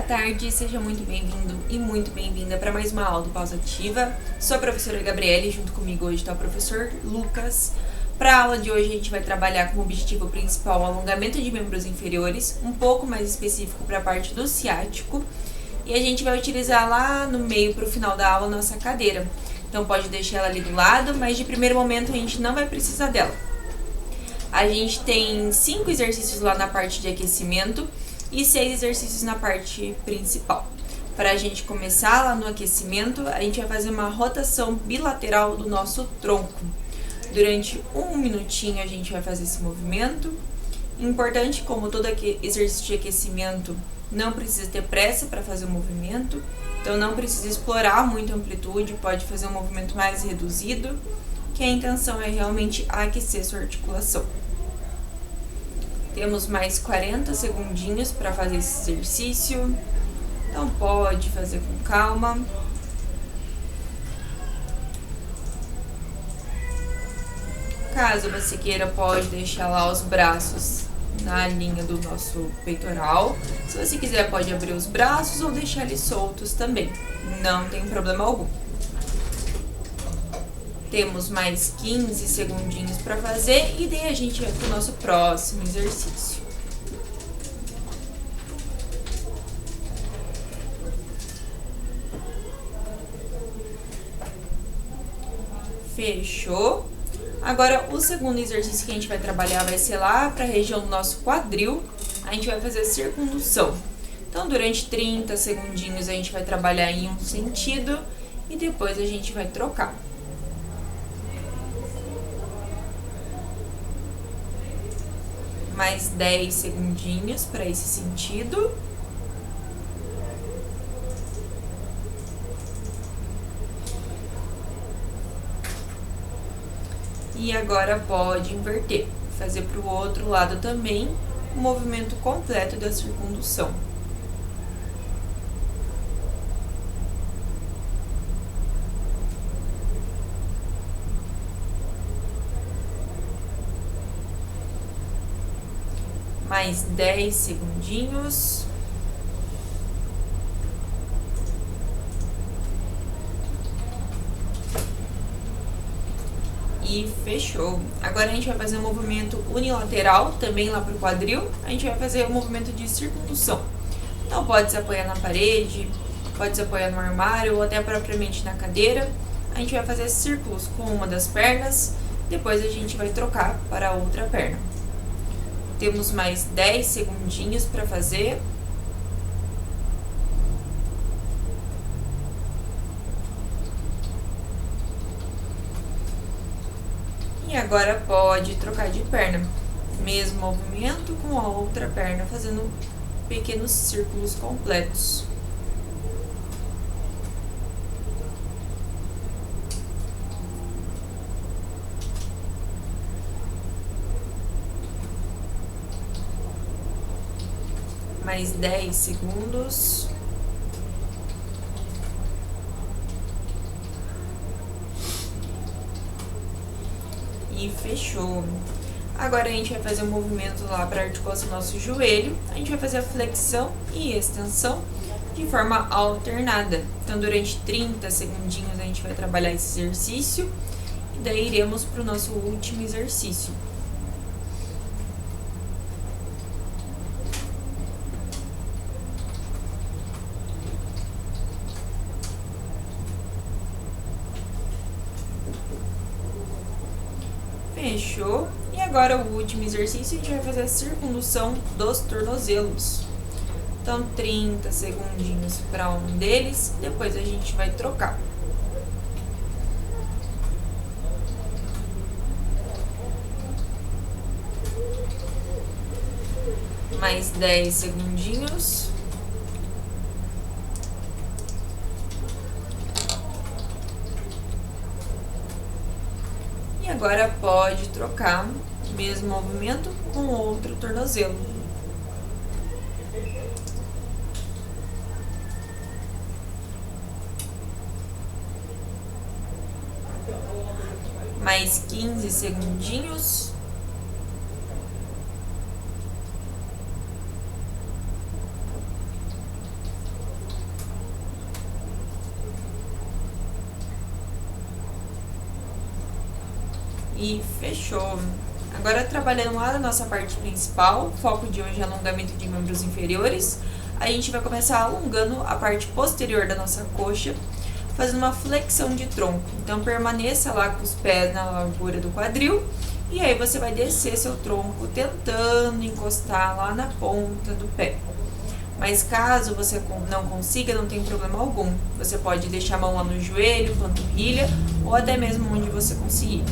tarde, seja muito bem-vindo e muito bem-vinda para mais uma aula do Pausa Ativa. Sou a professora Gabriele, junto comigo hoje está o professor Lucas. Para a aula de hoje a gente vai trabalhar como objetivo principal o alongamento de membros inferiores, um pouco mais específico para a parte do ciático, e a gente vai utilizar lá no meio para o final da aula a nossa cadeira. Então pode deixar ela ali do lado, mas de primeiro momento a gente não vai precisar dela. A gente tem 5 exercícios lá na parte de aquecimento e 6 exercícios na parte principal. Para a gente começar lá no aquecimento, a gente vai fazer uma rotação bilateral do nosso tronco. Durante 1 minutinho a gente vai fazer esse movimento. Importante, como todo exercício de aquecimento, não precisa ter pressa para fazer o movimento, então não precisa explorar muito a amplitude, pode fazer um movimento mais reduzido, que a intenção é realmente aquecer sua articulação. Temos mais 40 segundinhos para fazer esse exercício, então pode fazer com calma. Caso você queira, pode deixar lá os braços na linha do nosso peitoral. Se você quiser, pode abrir os braços ou deixar eles soltos também, não tem problema algum. Temos mais 15 segundinhos para fazer e daí a gente vai para o nosso próximo exercício. Fechou? Agora, o segundo exercício que a gente vai trabalhar vai ser lá para a região do nosso quadril. A gente vai fazer a circundução. Então, durante 30 segundinhos a gente vai trabalhar em um sentido e depois a gente vai trocar. Mais 10 segundinhos para esse sentido. E agora pode inverter, fazer para o outro lado também o movimento completo da circundução. Mais 10 segundinhos. E fechou. Agora a gente vai fazer um movimento unilateral, também lá para o quadril. A gente vai fazer um movimento de circundução. Então pode se apoiar na parede, pode se apoiar no armário ou até propriamente na cadeira. A gente vai fazer círculos com uma das pernas, depois a gente vai trocar para a outra perna. Temos mais 10 segundinhos para fazer. E agora pode trocar de perna. Mesmo movimento com a outra perna, fazendo pequenos círculos completos. Mais 10 segundos. E fechou. Agora a gente vai fazer um movimento lá para articular o nosso joelho. A gente vai fazer a flexão e extensão de forma alternada. Então, durante 30 segundinhos a gente vai trabalhar esse exercício. E daí iremos para o nosso último exercício. Fechou. E agora o último exercício, a gente vai fazer a circundução dos tornozelos. Então, 30 segundinhos para um deles, depois a gente vai trocar. Mais 10 segundinhos. E agora pode trocar o mesmo movimento com outro tornozelo. Mais 15 segundinhos. E fechou. Agora trabalhando lá na nossa parte principal, o foco de hoje é alongamento de membros inferiores. A gente vai começar alongando a parte posterior da nossa coxa, fazendo uma flexão de tronco. Então permaneça lá com os pés na largura do quadril e aí você vai descer seu tronco tentando encostar lá na ponta do pé. Mas caso você não consiga, não tem problema algum. Você pode deixar a mão lá no joelho, panturrilha ou até mesmo onde você conseguir.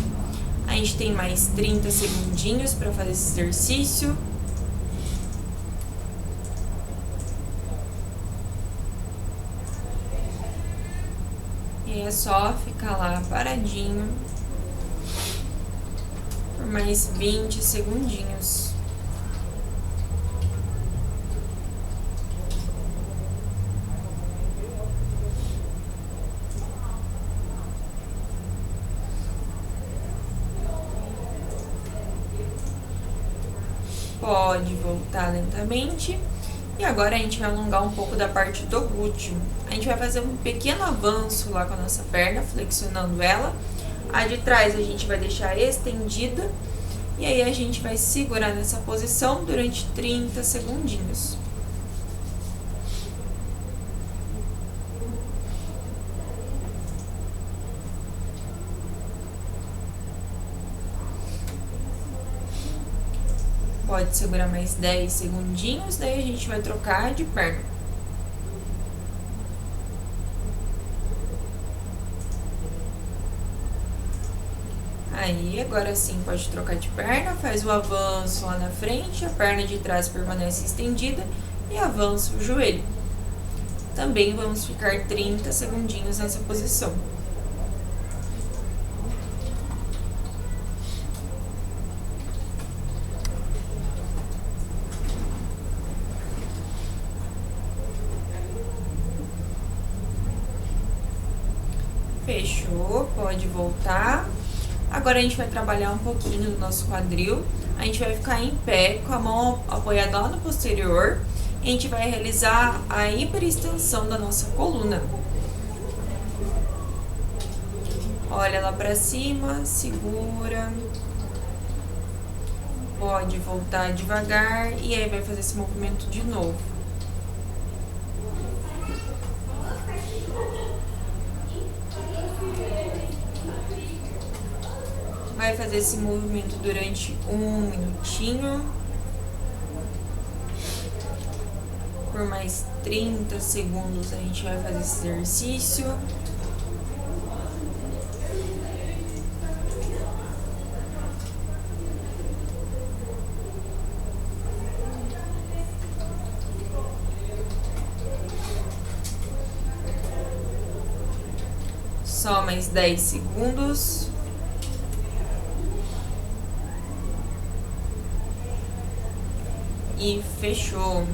A gente tem mais 30 segundinhos para fazer esse exercício. E é só ficar lá paradinho por mais 20 segundinhos. Pode voltar lentamente. E agora a gente vai alongar um pouco da parte do glúteo. A gente vai fazer um pequeno avanço lá com a nossa perna, flexionando ela. A de trás a gente vai deixar estendida. E aí a gente vai segurar nessa posição durante 30 segundinhos. Pode segurar mais 10 segundinhos, daí a gente vai trocar de perna. Aí, agora sim, pode trocar de perna, faz o avanço lá na frente, a perna de trás permanece estendida e avança o joelho. Também vamos ficar 30 segundinhos nessa posição. Fechou, pode voltar. Agora a gente vai trabalhar um pouquinho do nosso quadril. A gente vai ficar em pé, com a mão apoiada lá no posterior. E a gente vai realizar a hiperextensão da nossa coluna. Olha lá pra cima, segura. Pode voltar devagar e aí vai fazer esse movimento de novo. Vai fazer esse movimento durante 1 minutinho. Por mais 30 segundos a gente vai fazer esse exercício. Só mais 10 segundos. E fechou.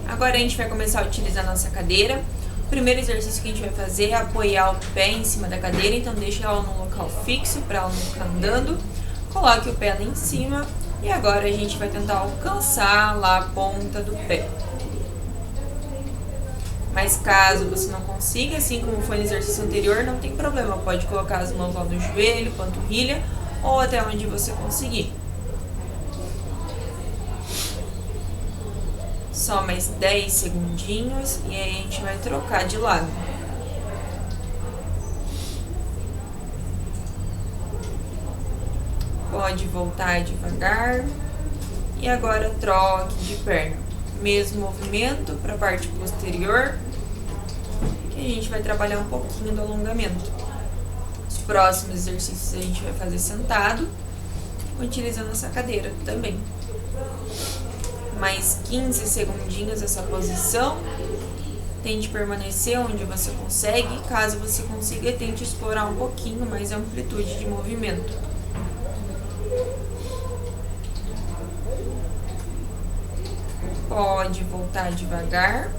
Agora a gente vai começar a utilizar a nossa cadeira. O primeiro exercício que a gente vai fazer é apoiar o pé em cima da cadeira, então deixa ela num local fixo para ela não ficar andando. Coloque o pé lá em cima e agora a gente vai tentar alcançar lá a ponta do pé. Mas caso você não consiga, assim como foi no exercício anterior, não tem problema. Pode colocar as mãos lá no joelho, panturrilha ou até onde você conseguir. Só mais 10 segundinhos e aí a gente vai trocar de lado. Pode voltar devagar. E agora troque de perna. Mesmo movimento para a parte posterior, que a gente vai trabalhar um pouquinho do alongamento. Os próximos exercícios a gente vai fazer sentado, utilizando essa cadeira também. Mais 15 segundinhos essa posição. Tente permanecer onde você consegue. Caso você consiga, tente explorar um pouquinho mais a amplitude de movimento. Pode voltar devagar.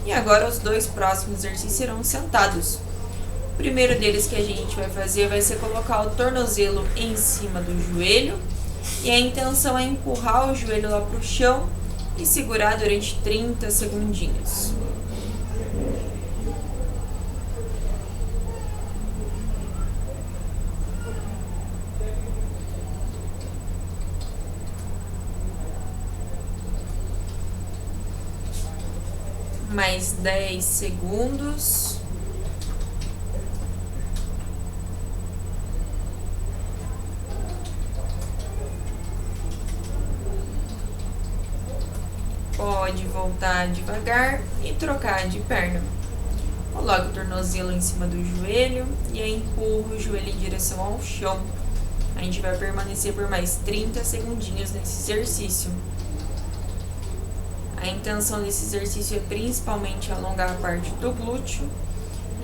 E agora os dois próximos exercícios serão sentados. O primeiro deles que a gente vai fazer vai ser colocar o tornozelo em cima do joelho. E a intenção é empurrar o joelho lá para o chão e segurar durante 30 segundinhos. Mais 10 segundos. Pode voltar devagar e trocar de perna. Coloque o tornozelo em cima do joelho e aí empurra o joelho em direção ao chão. A gente vai permanecer por mais 30 segundinhos nesse exercício. A intenção desse exercício é principalmente alongar a parte do glúteo.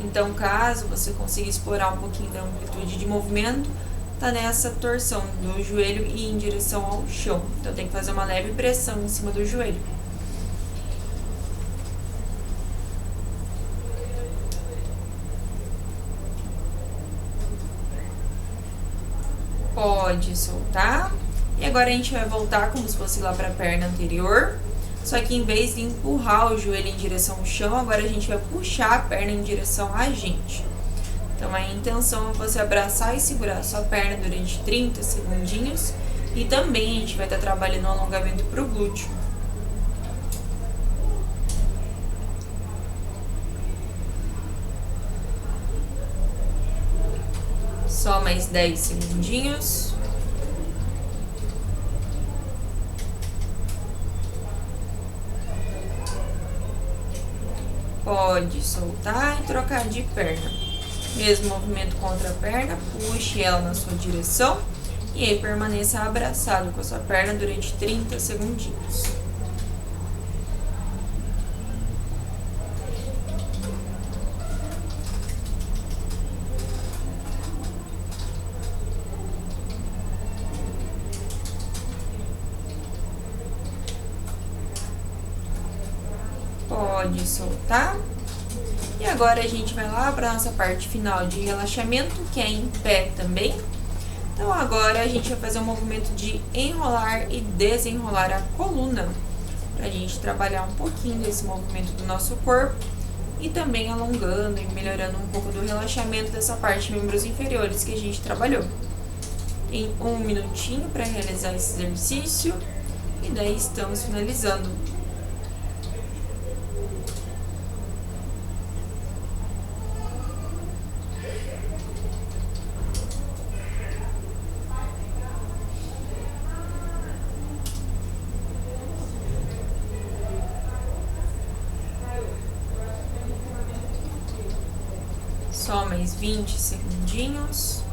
Então, caso você consiga explorar um pouquinho da amplitude de movimento, tá nessa torção do joelho e em direção ao chão. Então, tem que fazer uma leve pressão em cima do joelho. Pode soltar. E agora a gente vai voltar como se fosse lá para a perna anterior. Só que em vez de empurrar o joelho em direção ao chão, agora a gente vai puxar a perna em direção a gente. Então a intenção é você abraçar e segurar a sua perna durante 30 segundinhos. E também a gente vai estar trabalhando o alongamento para o glúteo. Só mais 10 segundinhos. Pode soltar e trocar de perna. Mesmo movimento contra a perna, puxe ela na sua direção e aí permaneça abraçado com a sua perna durante 30 segundinhos. Pode soltar. E agora a gente vai lá para a nossa parte final de relaxamento, que é em pé também. Então agora a gente vai fazer um movimento de enrolar e desenrolar a coluna, para a gente trabalhar um pouquinho desse movimento do nosso corpo e também alongando e melhorando um pouco do relaxamento dessa parte de membros inferiores que a gente trabalhou. Tem 1 minutinho para realizar esse exercício e daí estamos finalizando. Só mais 20 segundinhos.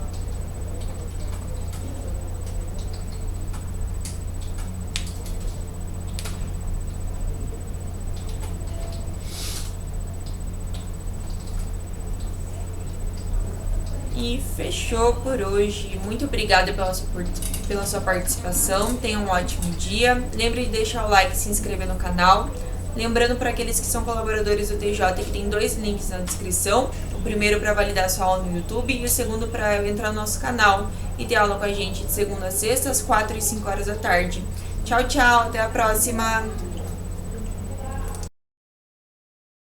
E fechou por hoje. Muito obrigada pela sua participação. Tenha um ótimo dia. Lembre de deixar o like e se inscrever no canal. Lembrando para aqueles que são colaboradores do TJ que tem 2 links na descrição. O primeiro para validar sua aula no YouTube e o segundo para entrar no nosso canal e ter aula com a gente de segunda a sexta, às 4 e 5 horas da tarde. Tchau, tchau. Até a próxima.